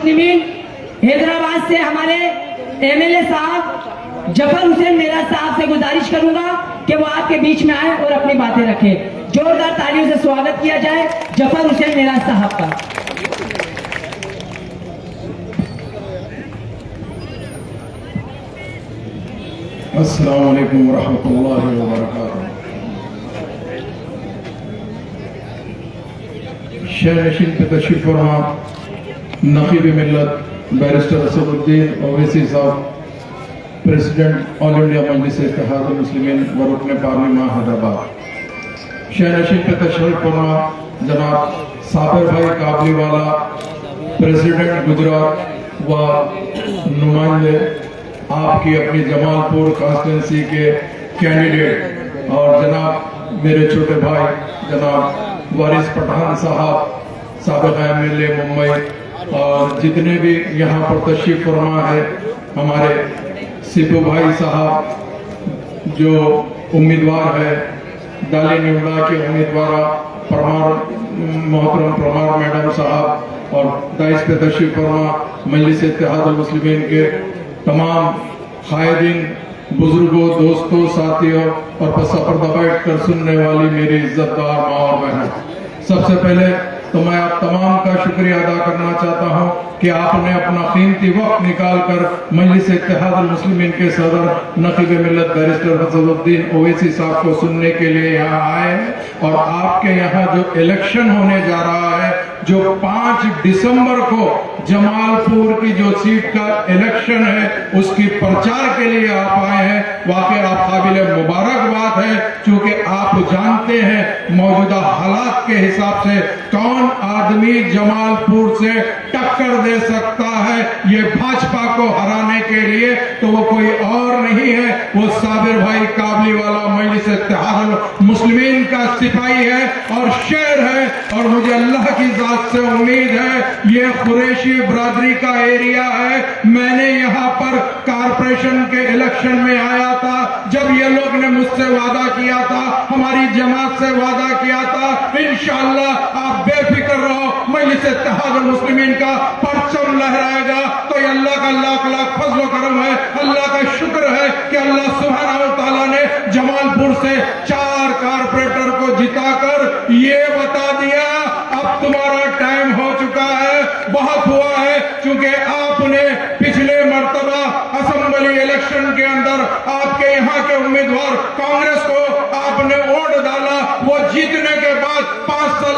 हैदराबाद से हमारे एमएलए साहब जफर हुसैन मेरा साहब से गुजारिश करूंगा कि वो आपके बीच में आए और अपनी बातें रखें। जोरदार तालियों से स्वागत किया जाए जफर हुसैन मेरा साहब का। अस्सलाम वालेकुम वरहमतुल्लाहि वबरकातुहू। शहर नशीन पे तशरीफ फरमा नकीब मिल्लत बैरिस्टर असदुद्दीन ओवैसी साहब, प्रेसिडेंट ऑल इंडिया मजलिस इत्तेहाद मुस्लिमीन व रुकन पार्लियामेंट हैदराबाद। शहर नशीन पे तशरीफ फरमा जनाब साबिर भाई काबलीवाला, प्रेसिडेंट गुजरात व नुमाइंदे आपकी अपनी जमालपुर कॉन्स्टिट्यूंसी के कैंडिडेट, और जनाब मेरे छोटे भाई जनाब वारिस पठान साहब, साबिक एमएलए मुंबई, और जितने भी यहाँ पर तशरीफ फरमा है, हमारे सिपू भाई साहब जो उम्मीदवार है डाली निवड़ा के उम्मीदवार मोहतरम परमार मैडम साहब, और दाइस पे तशरीफ फरमा मजलिस इत्तेहाद मुस्लिमीन के तमाम कायदीन, बुजुर्गों, दोस्तों, साथियों और पसा पर्दा बैठ कर सुनने वाली मेरी इज्जतदार माँ और बहन, सबसे पहले तो मैं आप तमाम का शुक्रिया अदा करना चाहता हूँ कि आपने अपना कीमती वक्त निकाल कर मजलिस इत्तेहाद मुस्लिमीन के सदर नकीब मिल्लत बैरिस्टर असदुद्दीन ओवैसी साहब को सुनने के लिए यहाँ आए हैं। और आपके यहाँ जो इलेक्शन होने जा रहा है, जो 5 दिसंबर को जमालपुर की जो सीट का इलेक्शन है, उसकी प्रचार के लिए आप आए हैं, वाकई आप काबिल मुबारकबाद है, क्योंकि आप जानते हैं मौजूदा हालात के हिसाब से कौन आदमी जमालपुर से टक्कर दे सकता है ये भाजपा को हराने के लिए, तो वो कोई और नहीं है, वो साबिर भाई काबलीवाला मजलिस इत्तेहाद मुस्लिमीन का सिपाही है और शेर है। और मुझे अल्लाह की जात से उम्मीद है, ये कुरैशी बरादरी का एरिया है। मैंने यहाँ पर कारपोरेशन के इलेक्शन में आया था, जब ये लोग ने मुझसे वादा किया था, हमारी जमात से वादा किया था, इंशाअल्लाह आप बेफिक्र रहो, मजलिस इत्तेहाद मुस्लिमीन का परचम लहराएगा। तो ये अल्लाह का लाख लाख फजल करम है, अल्लाह का शुक्र है कि अल्लाह सुब्हानहू व तआला ने जमालपुर से 4 कारपोरेटर को जिताकर ये बता दिया अब तुम्हारा टाइम हो चुका है, बहुत हुआ है। क्योंकि आपने पिछले मर्तबा असेंबली इलेक्शन के अंदर आपके यहाँ के उम्मीदवार कांग्रेस को आपने वोट डाला, वो जीतने के बाद 5 साल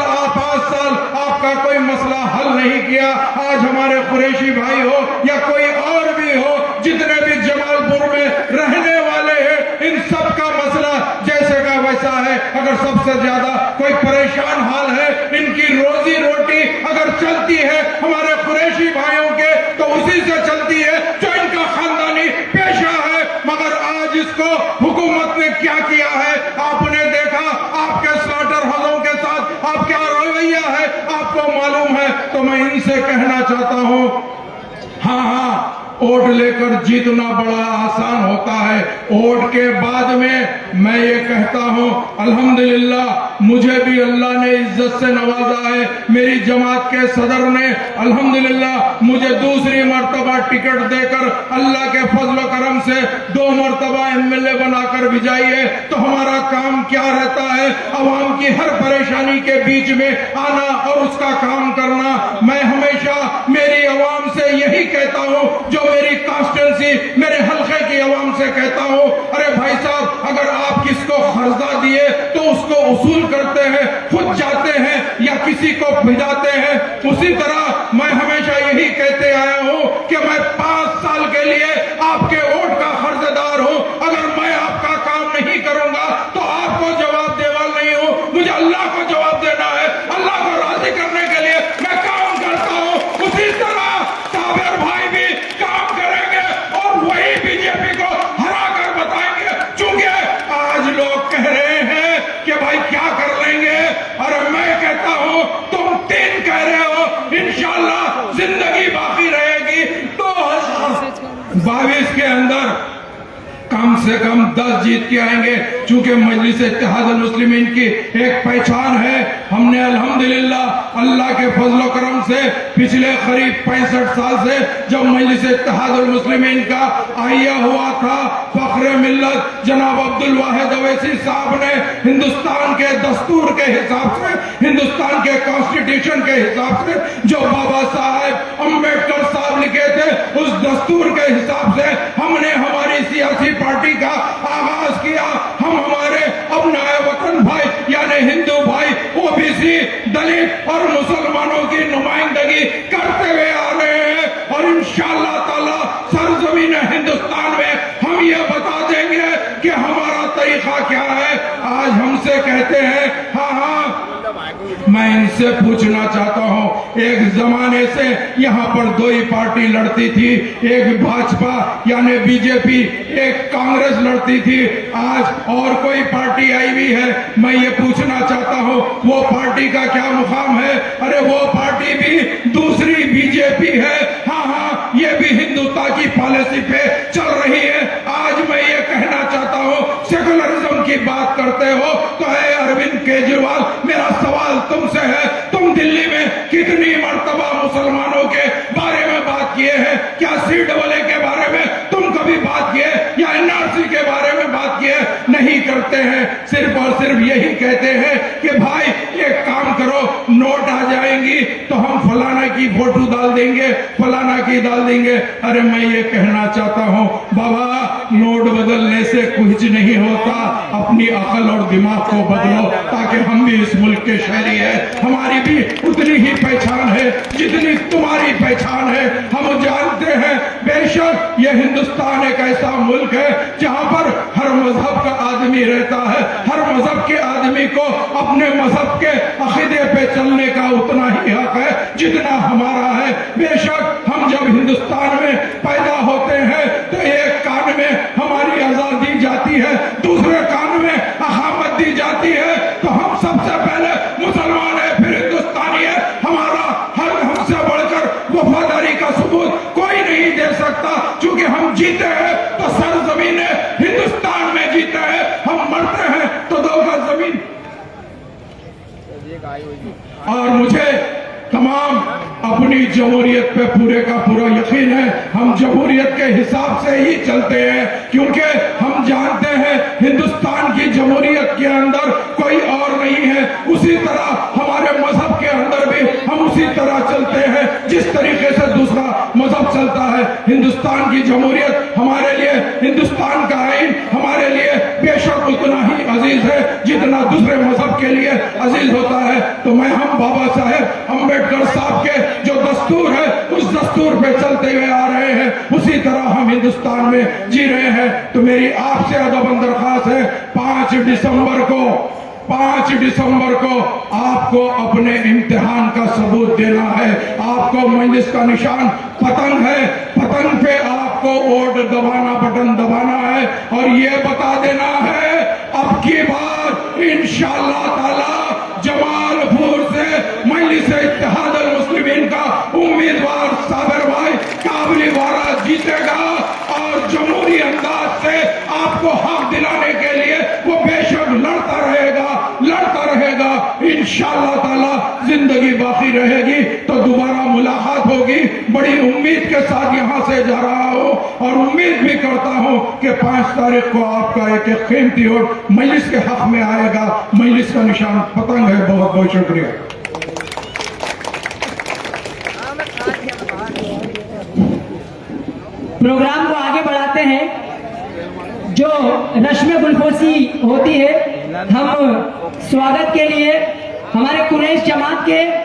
आपका कोई मसला हल नहीं किया। आज हमारे कुरैशी भाई हो या कोई और भी हो, जितने भी जमालपुर में रहने वाले हैं, इन सब का मसला जैसे का वैसा है। अगर सबसे ज्यादा कोई परेशान हाल है, इनकी रोजी रोटी अगर चलती है हमारे कुरैशी भाइयों के, तो उसी से चलती है जो इनका खानदानी पेशा है। मगर आज इसको हुकूमत ने क्या किया है आपने देखा, आपके स्लॉटर हाउसों के साथ आप क्या रवैया है आपको मालूम है। तो मैं इनसे कहना चाहता हूं, हाँ, वोट लेकर जीतना बड़ा आसान होता है, वोट के बाद में मैं ये कहता हूं अल्हम्दुलिल्लाह, मुझे भी अल्लाह ने इज्जत से नवाजा है। मेरी जमात के सदर ने अल्हम्दुलिल्लाह मुझे दूसरी मर्तबा टिकट देकर अल्लाह के फजल करम से 2 मर्तबा एमएलए बनाकर भिजाई है। तो हमारा काम क्या रहता है, अवाम की हर परेशानी के बीच में आना और उसका काम करना। मैं हमेशा मेरी अवाम से यही कहता हूं, जो मेरी कॉन्स्टिट्यूंसी मेरे हल्के की आवाम से कहता हूं, अरे भाई साहब, अगर आप किसको कर्जा दिए तो उसको वसूल करते हैं, खुद जाते हैं या किसी को भिजाते हैं। उसी तरह मैं हमेशा यही कहते आया हूं कि मैं 5 साल के लिए आपके वोट का कर्जदार हूं। अगर मैं आपका काम नहीं करूंगा तो आपको जवाब देवाल नहीं हूं, मुझे अल्लाह को जवाब देना है। अल्लाह को राजी करने के लिए मैं काम करता हूं। उसी तरह साबिर भाई भी काम करेंगे और वही बीजेपी को हरा कर बताएंगे। चूंकि आज लोग कह रहे हैं कि भाई क्या कर लेंगे, और मैं कहता हूं तुम 3 कह रहे हो, इंशाअल्लाह जिंदगी बाकी रहेगी। 2022 के अंदर कम से कम 10 जीत के आएंगे, चूंकि मजलिस इत्तेहाद अल मुस्लिमीन की एक पहचान है। हमने अल्हम्दुलिल्लाह अल्लाह के फजल करम से पिछले करीब 65 साल से जब मजलिस इत्तेहाद अल मुस्लिमीन का आइया हुआ था, फख्र मिल्लत जनाब अब्दुल वाहिद अवैसी साहब ने हिंदुस्तान के दस्तूर के हिसाब से, हिंदुस्तान के कॉन्स्टिट्यूशन के हिसाब से जो बाबा साहब अम्बेडकर साहब लिखे थे, उस दस्तूर के हिसाब से हमने हमारी सियासी पार्टी का आगाज किया। हम हमारे अपनाए वतन भाई यानी हिंदू भाई, ओबीसी, दलित और मुसलमानों की नुमाइंदगी करते हुए आ रहे हैं, और इंशाअल्लाह ताला सरजमीन हिंदुस्तान में हम ये बता देंगे कि हमारा तरीका क्या है। आज हमसे कहते हैं, हाँ मैं इनसे पूछना चाहता हूं, एक जमाने से यहाँ पर दो ही पार्टी लड़ती थी, एक भाजपा यानी बीजेपी, एक कांग्रेस लड़ती थी, आज और कोई पार्टी आई हुई है। मैं ये पूछना चाहता हूं वो पार्टी का क्या मुकाम है? अरे वो पार्टी भी दूसरी बीजेपी है। हाँ ये भी हिंदुत्व की पॉलिसी पे चल रही है। आज मैं ये कहना चाहता हूं, सेकुलरिज्म की बात करते हो तो है अरविंद केजरीवाल, मेरा सवाल तुमसे है, तुम दिल्ली में कितनी मर्तबा मुसलमानों के बारे में बात किए हैं? क्या CAA के बारे में तुम कभी बात किए या NRC के बारे में बात किए? नहीं करते हैं, सिर्फ और सिर्फ यही कहते हैं कि भाई एक काम करो, नोट आ जाएंगी तो हम फलाना की फोटो डाल देंगे, फलाना की डाल देंगे। अरे मैं ये कहना चाहता हूं बाबा, नोट बदलने से कुछ नहीं होता, अपनी अकल और दिमाग को बदलो, ताकि हम भी इस मुल्क के शहरी है, हमारी भी उतनी ही पहचान है जितनी तुम्हारी पहचान है। हम जानते हैं बेशक ये हिंदुस्तान एक ऐसा मुल्क है जहां पर हर मजहब का आदमी रहता है, हर मजहब के आदमी को अपने मजहब के अकीदे पे चलने का उतना ही हक है जितना हमारा है। बेशक हम जब हिंदुस्तान में पैदा होते हैं तो एक कान में हमारी आजादी दी जाती है, दूसरे कान में अहामत दी जाती है, तो हम सबसे पहले मुसलमान है, फिर हिंदुस्तानी है। हमारा हर हमसे बढ़कर वफादारी का सबूत कोई नहीं दे सकता, क्योंकि हम जीते हैं तो सरजमीन हिंदुस्तान में जीते हैं, हम मरते हैं तो दो गज जमीन। और मुझे तमाम अपनी जमहूरियत पे पूरे का पूरा यकीन है, हम जमहूरियत के हिसाब से ही चलते हैं, क्योंकि हम जानते हैं हिंदुस्तान की जमहूरियत के अंदर कोई और नहीं है। उसी तरह हमारे मजहब के अंदर भी हम उसी तरह चलते हैं जिस तरीके से दूसरा मजहब चलता है। हिंदुस्तान की जमहूरियत हमारे लिए, हिंदुस्तान का आईन हमारे लिए बेशक उतना ही अजीज है जितना दूसरे मजहब के लिए अजीज होता है। तो मैं हम बाबा साहेब अम्बेडकर साहब के जो दस्तूर है उस दस्तूर पे चलते हुए आ रहे हैं, उसी तरह हम हिंदुस्तान में जी रहे हैं। तो मेरी आपसे अदब दरखास्त है, 5 दिसंबर को आपको अपने इम्तिहान का सबूत देना है। आपको मजलिस का निशान पतंग है, पतंग पे आपको वोट दबाना, बटन दबाना है और ये बता देना है अब की बार इंशाअल्लाह ताला जमालपुर से मजलिस इत्तेहाद अल मुस्लिमीन का उम्मीदवार साबिर भाई काबली वाला जीतेगा, और जमहूरी अंदाज से आपको हक दिलाने के लिए वो बेशक लड़ता रहेगा। इंशाअल्लाह ताला जिंदगी बाकी रहेगी तो दोबारा मुलाकात होगी। बड़ी उम्मीद के साथ यहाँ से जा रहा हूँ और उम्मीद भी करता हूँ कि 5 तारीख को आपका एक कीमती वोट मजलिस के हक में आएगा। मजलिस का निशान पतंग है। बहुत बहुत शुक्रिया। प्रोग्राम को आगे बढ़ाते हैं। जो रश्म गुलफोसी होती है, हम स्वागत के लिए हमारे कुरैश जमात के